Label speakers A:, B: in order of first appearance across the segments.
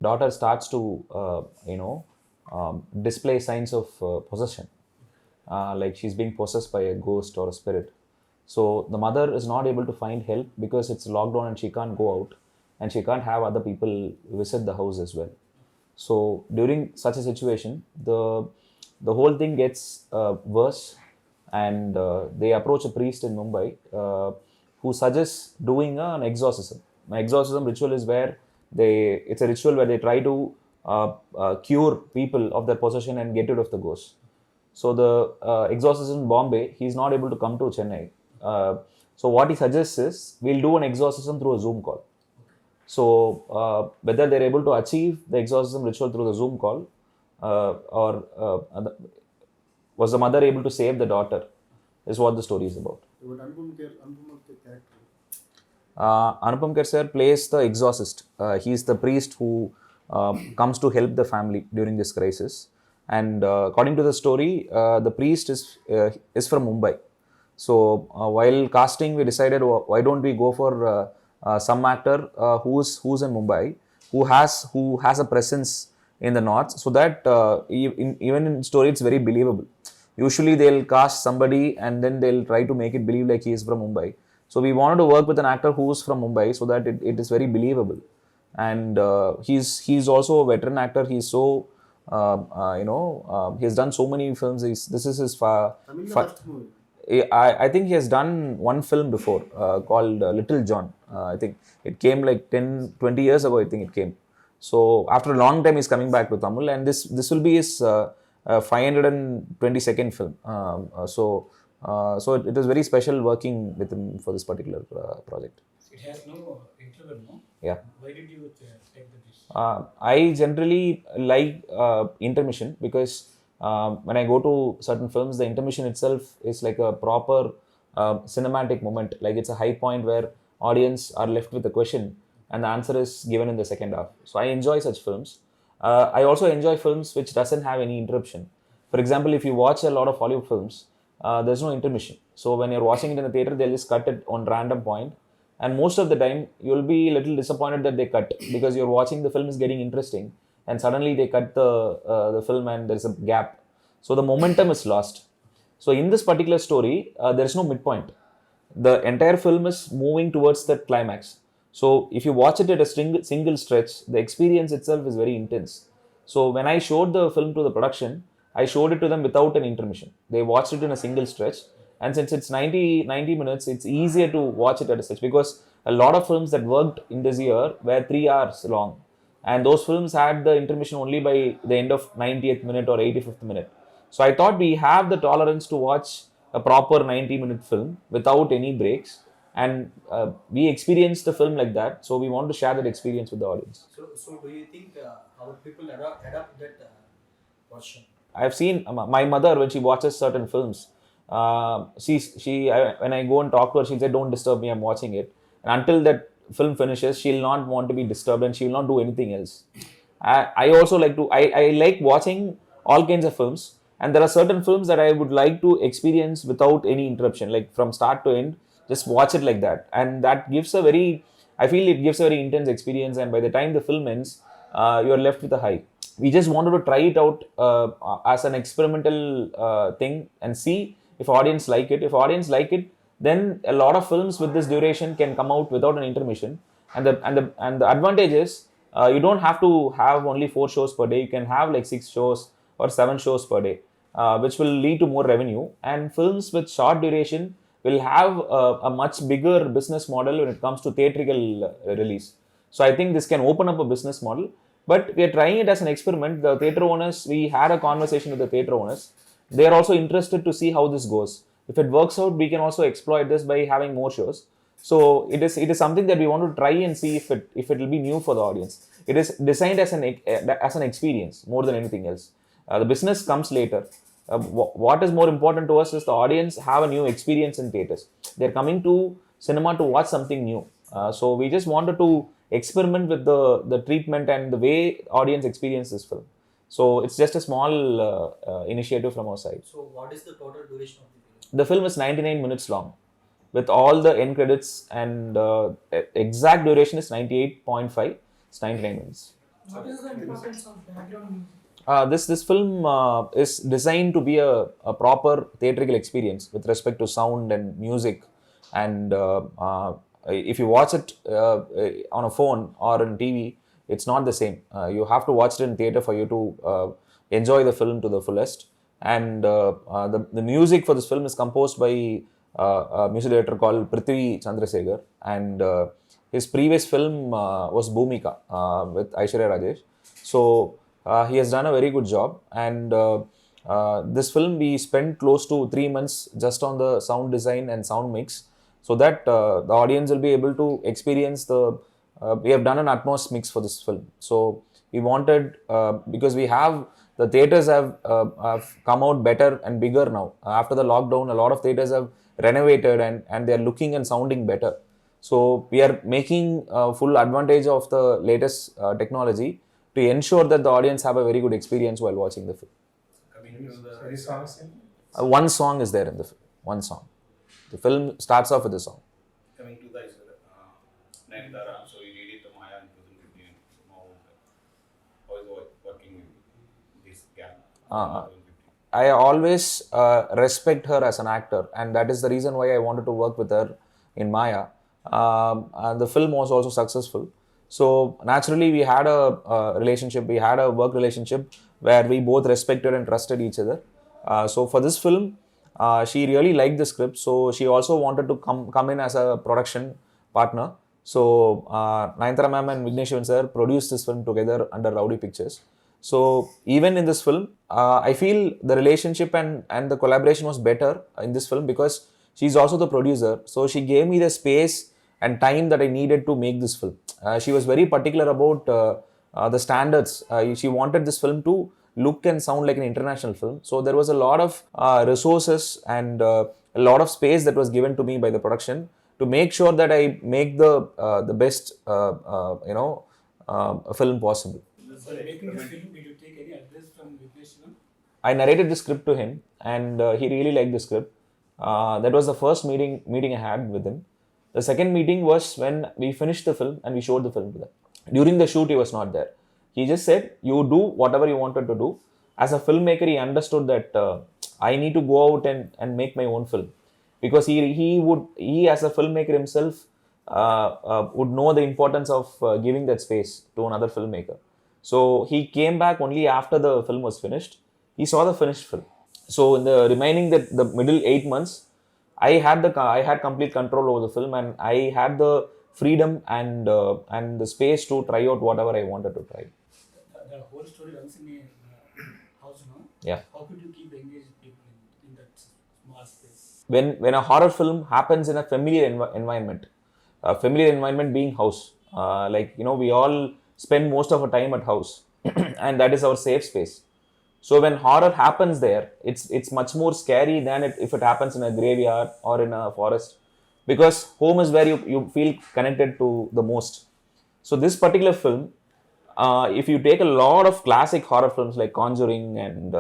A: daughter starts to display signs of possession, like she's being possessed by a ghost or a spirit. So the mother is not able to find help because it's locked down and she can't go out, and she can't have other people visit the house as well. So during such a situation, the whole thing gets worse, and they approach a priest in Mumbai who suggests doing an exorcism. An exorcism ritual is where it's a ritual where they try to cure people of their possession and get rid of the ghost. So the exorcist in Bombay, he's not able to come to Chennai. So what he suggests is we'll do an exorcism through a Zoom call. So whether they're able to achieve the exorcism ritual through the Zoom call, or was the mother able to save the daughter, is what the story is about. Anupam Kher sir plays the exorcist. He's the priest who comes to help the family during this crisis. And according to the story, the priest is from Mumbai. So while casting, we decided why don't we go for some actor who's in Mumbai, who has a presence in the north, so that even in story it's very believable. Usually they'll cast somebody and then they'll try to make it believe like he is from Mumbai. So we wanted to work with an actor who's from Mumbai so that it is very believable. And he's also a veteran actor. He's so he has done so many films. This is his I think he has done one film before called Little John. I think it came like 10-20 years ago. I think it came. So after a long time, he's coming back to Tamil, and this will be his 522nd film. So it is very special working with him for this particular project.
B: It has no interval, no?
A: Yeah.
B: Why did you take the decision?
A: I generally like intermission because when I go to certain films, the intermission itself is like a proper cinematic moment. Like it's a high point where audience are left with a question and the answer is given in the second half. So I enjoy such films. I also enjoy films which doesn't have any interruption. For example, if you watch a lot of Hollywood films, there's no intermission. So when you're watching it in the theater, they'll just cut it on random point. And most of the time, you'll be a little disappointed that they cut because you're watching the film is getting interesting, and suddenly they cut the film and there's a gap. So the momentum is lost. So in this particular story, there is no midpoint. The entire film is moving towards the climax. So if you watch it at a single stretch, the experience itself is very intense. So when I showed the film to the production, I showed it to them without an intermission. They watched it in a single stretch. And since it's 90 minutes, it's easier to watch it at a stretch because a lot of films that worked in this year were 3 hours long. And those films had the intermission only by the end of 90th minute or 85th minute. So I thought we have the tolerance to watch a proper 90-minute film without any breaks. And we experienced the film like that. So we want to share that experience with the audience.
B: So do you think how people adapt that version?
A: I've seen my mother, when she watches certain films, when I go and talk to her, she'll say, "Don't disturb me, I'm watching it." And until that film finishes, she'll not want to be disturbed and she will not do anything else. I also I like watching all kinds of films, and there are certain films that I would like to experience without any interruption, like from start to end, just watch it like that. And that gives I feel it gives a very intense experience, and by the time the film ends, you're left with a high. We just wanted to try it out as an experimental thing and see if audience like it. If audience like it, then a lot of films with this duration can come out without an intermission. And the advantage is you don't have to have only 4 shows per day. You can have like 6 shows or 7 shows per day, which will lead to more revenue. And films with short duration will have a much bigger business model when it comes to theatrical release. So I think this can open up a business model. But we are trying it as an experiment. The theatre owners, we had a conversation with the theatre owners. They are also interested to see how this goes. If it works out, we can also exploit this by having more shows. So it is something that we want to try and see if it will be new for the audience. It is designed as an experience more than anything else. The business comes later. What is more important to us is the audience have a new experience in theatres. They're coming to cinema to watch something new. So we just wanted to experiment with the treatment and the way audience experience this film. So it's just a small initiative from our side.
B: So what is the total duration of the film?
A: The film is 99 minutes long with all the end credits, and exact duration is 98.5. It's 99 minutes.
C: What is the importance of background music?
A: This film is designed to be a proper theatrical experience with respect to sound and music, and if you watch it on a phone or on TV, it's not the same. You have to watch it in theater for you to enjoy the film to the fullest. And the music for this film is composed by a music director called Prithvi Chandrasekhar, and his previous film was Bhumika with Aishwarya Rajesh. So he has done a very good job, and this film we spent close to 3 months just on the sound design and sound mix, so that the audience will be able to experience the. We have done an Atmos mix for this film, so we wanted because we have the theaters have come out better and bigger now after the lockdown. A lot of theaters have renovated and they are looking and sounding better. So we are making full advantage of the latest technology to ensure that the audience have a very good experience while watching the film.
D: Coming to the any songs in
A: One song is there in the film. One song. The film starts off with a song.
D: coming to the Nayanatara, so you did it to Maya in 2015. Now, how is working with this gap?
A: I always respect her as an actor, and that is the reason why I wanted to work with her in Maya. And the film was also successful. So naturally, we had a relationship. We had a work relationship where we both respected and trusted each other. So for this film, she really liked the script. So she also wanted to come in as a production partner. So Nayanatara ma'am and Vignesh sir produced this film together under Rowdy Pictures. So even in this film, I feel the relationship and the collaboration was better in this film because she's also the producer. So she gave me the space and time that I needed to make this film. She was very particular about the standards. She wanted this film to look and sound like an international film. So there was a lot of resources and a lot of space that was given to me by the production to make sure that I make the best film possible.
C: For making this film, did you take any advice from Vignesh?
A: I narrated the script to him, and he really liked the script. That was the first meeting I had with him. The second meeting was when we finished the film and we showed the film to them. During the shoot, he was not there. He just said, "You do whatever you wanted to do." As a filmmaker, he understood that I need to go out and make my own film, because he as a filmmaker himself would know the importance of giving that space to another filmmaker. So he came back only after the film was finished. He saw the finished film. So in the remaining the middle 8 months, I had complete control over the film, and I had the freedom and the space to try out whatever I wanted to try.
C: The whole story runs in a house now.
A: Yeah.
C: How could you keep engaged people in that small space?
A: When a horror film happens in a familiar environment, a familiar environment being house, we all spend most of our time at house, and that is our safe space. So when horror happens there, it's much more scary than if it happens in a graveyard or in a forest, because home is where you feel connected to the most. So this particular film, if you take a lot of classic horror films like Conjuring and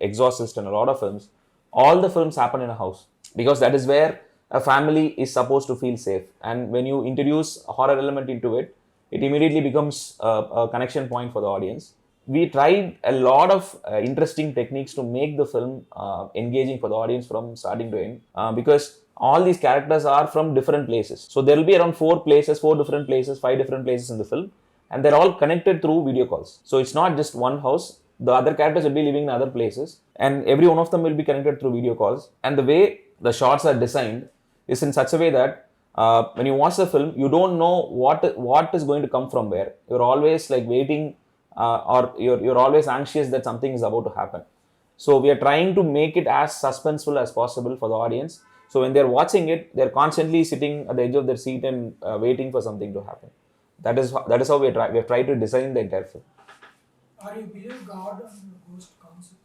A: Exorcist and a lot of films, all the films happen in a house, because that is where a family is supposed to feel safe. And when you introduce a horror element into it, it immediately becomes a connection point for the audience. We tried a lot of interesting techniques to make the film engaging for the audience from starting to end, because all these characters are from different places. So there will be around 4 different places, 5 different places in the film, and they're all connected through video calls. So it's not just one house. The other characters will be living in other places, and every one of them will be connected through video calls. And the way the shots are designed is in such a way that when you watch the film, you don't know what is going to come from where. You're always like waiting, or you're always anxious that something is about to happen. So we are trying to make it as suspenseful as possible for the audience. So when they're watching it, they're constantly sitting at the edge of their seat and waiting for something to happen. That is how we have tried to design the entire film.
C: Are you believe God and ghost concept?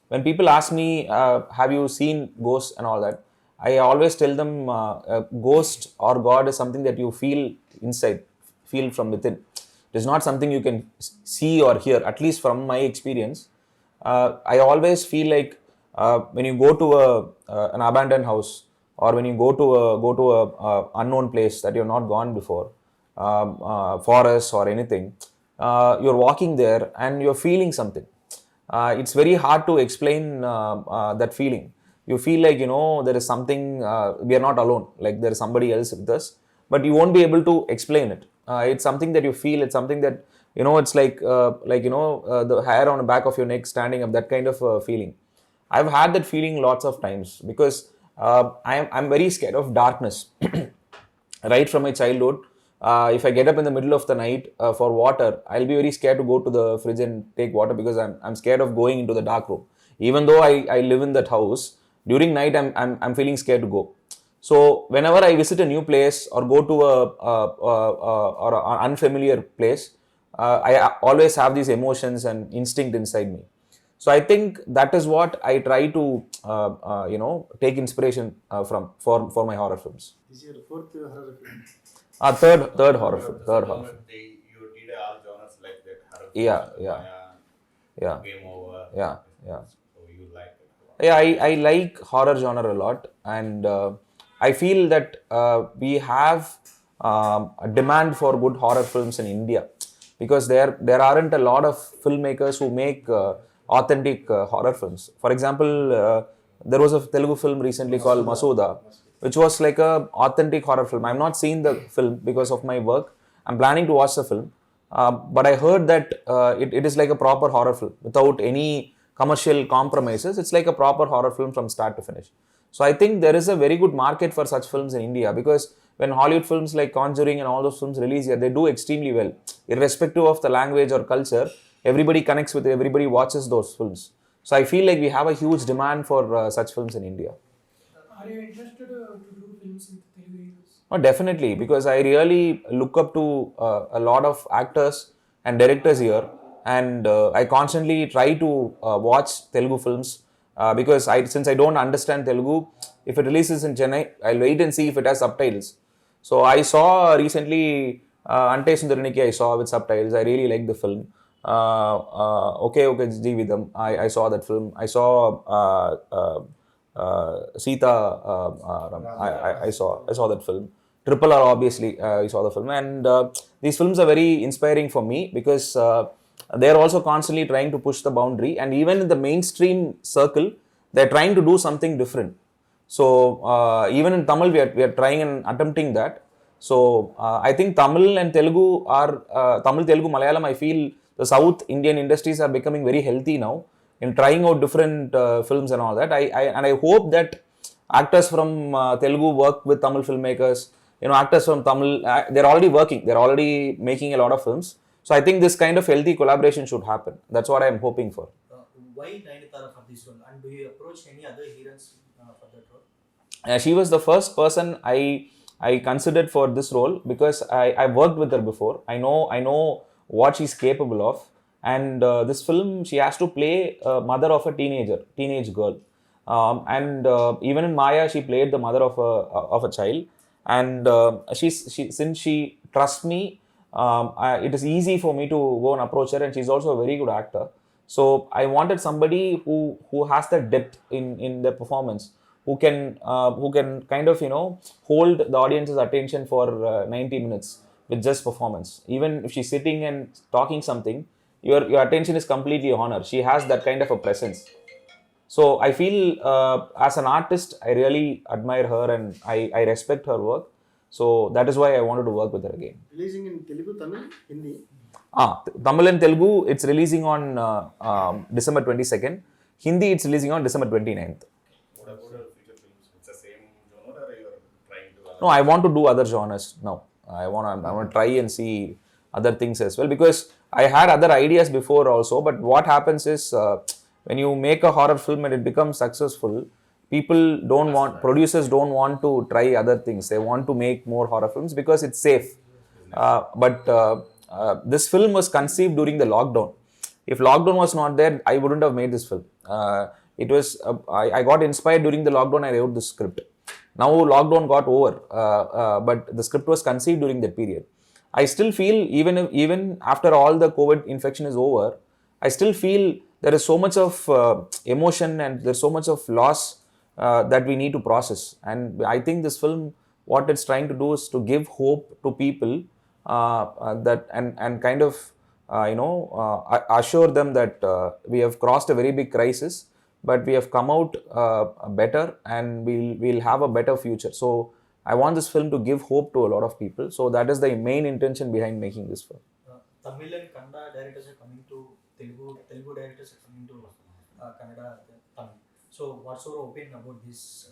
A: When people ask me, have you seen ghosts and all that, I always tell them a ghost or God is something that you feel inside, feel from within. It is not something you can see or hear, at least from my experience. I always feel like when you go to an abandoned house, or when you go to a unknown place that you have not gone before, forest or anything, you're walking there and you're feeling something. It's very hard to explain that feeling. You feel like, there is something, we are not alone, like there is somebody else with us, but you won't be able to explain it. It's something that you feel, it's something that, it's like the hair on the back of your neck standing up, that kind of feeling. I've had that feeling lots of times because I'm very scared of darkness. Right from my childhood, if I get up in the middle of the night for water, I'll be very scared to go to the fridge and take water because I'm scared of going into the dark room. Even though I live in that house, during night I'm feeling scared to go. So whenever I visit a new place or go to or an unfamiliar place, I always have these emotions and instinct inside me. So I think that is what I try to take inspiration from for my horror films.
B: This is your fourth horror film.
A: Third horror film. Third horror film.
D: You did all genres like that. Horror
A: Yeah,
D: films,
A: yeah.
D: Maya,
A: Yeah,
D: Game Over.
A: yeah, yeah.
D: So you like it a lot.
A: Yeah, I like horror genre a lot, and I feel that we have a demand for good horror films in India because there aren't a lot of filmmakers who make authentic horror films. For example, there was a Telugu film recently called Masuda, which was like a authentic horror film. I've not seen the film because of my work. I'm planning to watch the film, but I heard that it is like a proper horror film without any commercial compromises. It's like a proper horror film from start to finish. So I think there is a very good market for such films in India because when Hollywood films like Conjuring and all those films release here, they do extremely well. Irrespective of the language or culture, everybody connects with it, everybody watches those films. So I feel like we have a huge demand for such films in India.
C: Are you interested to do films in Telugu areas?
A: Oh, definitely, because I really look up to a lot of actors and directors here, and I constantly try to watch Telugu films because since I don't understand Telugu, if it releases in Chennai, I'll wait and see if it has subtitles. So I saw recently Ante Sundaraniki, I saw with subtitles. I really liked the film. Okay, Jeevidam. I saw that film. I saw Sita. I saw that film. Triple R, obviously, I saw the film, and these films are very inspiring for me because they are also constantly trying to push the boundary, and even in the mainstream circle, they're trying to do something different. So even in Tamil, we are trying and attempting that. So I think Tamil and Telugu are Tamil, Telugu, Malayalam. I feel the South Indian industries are becoming very healthy now in trying out different films and all that. I hope that actors from Telugu work with Tamil filmmakers. Actors from Tamil, they're already working. They're already making a lot of films. So I think this kind of healthy collaboration should happen. That's what I'm hoping for.
B: Why Nayanatara for this role? And do you approach any other heroines for that role?
A: She was the first person I considered for this role because I worked with her before. I know what she's capable of, and this film she has to play a mother of a teenage girl, and even in Maya she played the mother of a child, and she since she trusts me, it is easy for me to go and approach her, and she's also a very good actor. So I wanted somebody who has the depth in their performance, who can kind of hold the audience's attention for 90 minutes with just performance. Even if she's sitting and talking something, your attention is completely on her. She has that kind of a presence. So I feel as an artist, I really admire her and I respect her work. So that is why I wanted to work with her again.
B: Releasing in Telugu, Tamil, Hindi.
A: Tamil and Telugu, it's releasing on December 22nd. Hindi, it's releasing on December 29th.
D: What about your future films? It's the same genre or you are trying to?
A: No, I want to do other genres now. I want to try and see other things as well because I had other ideas before also. But what happens is when you make a horror film and it becomes successful, producers don't want to try other things. They want to make more horror films because it's safe. But this film was conceived during the lockdown. If lockdown was not there, I wouldn't have made this film. It was I got inspired during the lockdown. I wrote the script. Now lockdown got over, but the script was conceived during that period. I still feel even after all the COVID infection is over, I still feel there is so much of emotion and there's so much of loss that we need to process. And I think this film, what it's trying to do is to give hope to people that and kind of assure them that we have crossed a very big crisis, but we have come out better, and we'll have a better future. So I want this film to give hope to a lot of people. So that is the main intention behind making this film.
B: Tamil and Kannada directors are coming to Telugu directors are coming to Kannada, Tamil. So what's your opinion about this?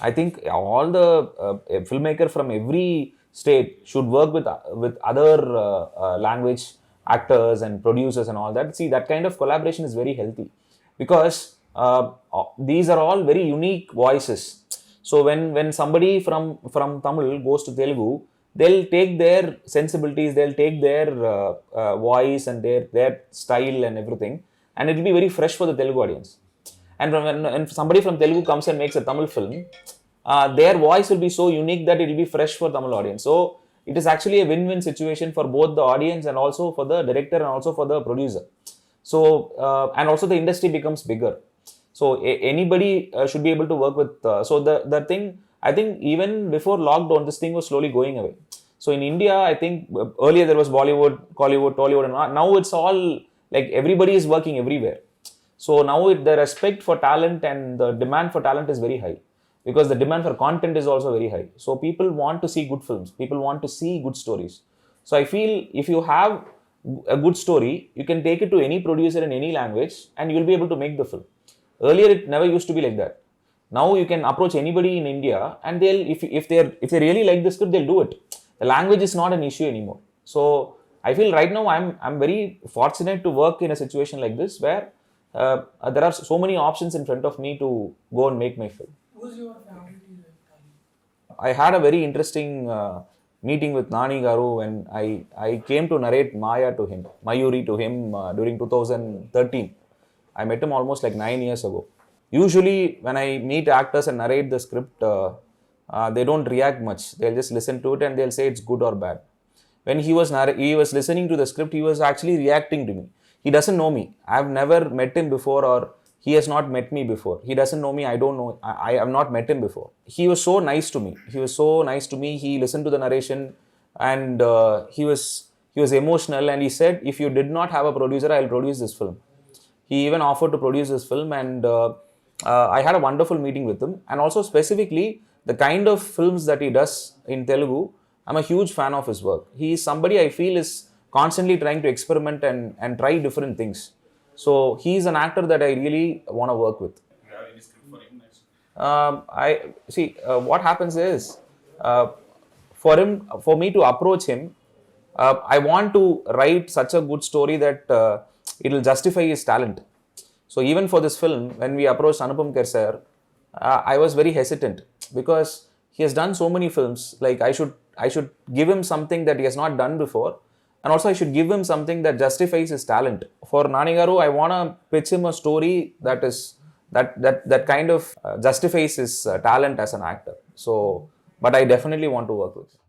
A: I think all the filmmaker from every state should work with other language actors and producers and all that. See, that kind of collaboration is very healthy, because these are all very unique voices. So when somebody from Tamil goes to Telugu, they'll take their sensibilities, they'll take their voice and their style and everything, and it will be very fresh for the Telugu audience. And when somebody from Telugu comes and makes a Tamil film, their voice will be so unique that it will be fresh for Tamil audience. So it is actually a win-win situation for both the audience and also for the director and also for the producer. So and also the industry becomes bigger. So anybody should be able to work with. So the thing, I think even before lockdown, this thing was slowly going away. So in India, I think earlier there was Bollywood, Collywood, Tollywood, and now it's all like everybody is working everywhere. So now the respect for talent and the demand for talent is very high, because the demand for content is also very high. So people want to see good films. People want to see good stories. So I feel if you have a good story, you can take it to any producer in any language and you'll be able to make the film. Earlier, it never used to be like that. Now you can approach anybody in India, and they'll if they really like the script, they'll do it. The language is not an issue anymore. So I feel right now I'm very fortunate to work in a situation like this, where there are so many options in front of me to go and make my film.
C: Who's your favorite hero?
A: I had a very interesting meeting with Nani Garu when I came to narrate Mayuri to him during 2013. I met him almost like 9 years ago. Usually when I meet actors and narrate the script, they don't react much. They'll just listen to it and they'll say it's good or bad. When he was listening to the script, he was actually reacting to me. He doesn't know me. I've never met him before, or he has not met me before. He doesn't know me. I don't know. I have not met him before. He was so nice to me. He listened to the narration, and he was emotional, and he said, if you did not have a producer, I'll produce this film. He even offered to produce this film, and I had a wonderful meeting with him. And also specifically, the kind of films that he does in Telugu, I'm a huge fan of his work. He is somebody I feel is constantly trying to experiment and try different things. So he is an actor that I really want to work with.
D: Do you have any script for him next?
A: I see. What happens is, for me to approach him, I want to write such a good story that it will justify his talent. So even for this film, when we approached Anupam Kher sir, I was very hesitant, because he has done so many films. Like I should give him something that he has not done before, and also I should give him something that justifies his talent. For Nani Garu, I want to pitch him a story that kind of justifies his talent as an actor. So, but I definitely want to work with him.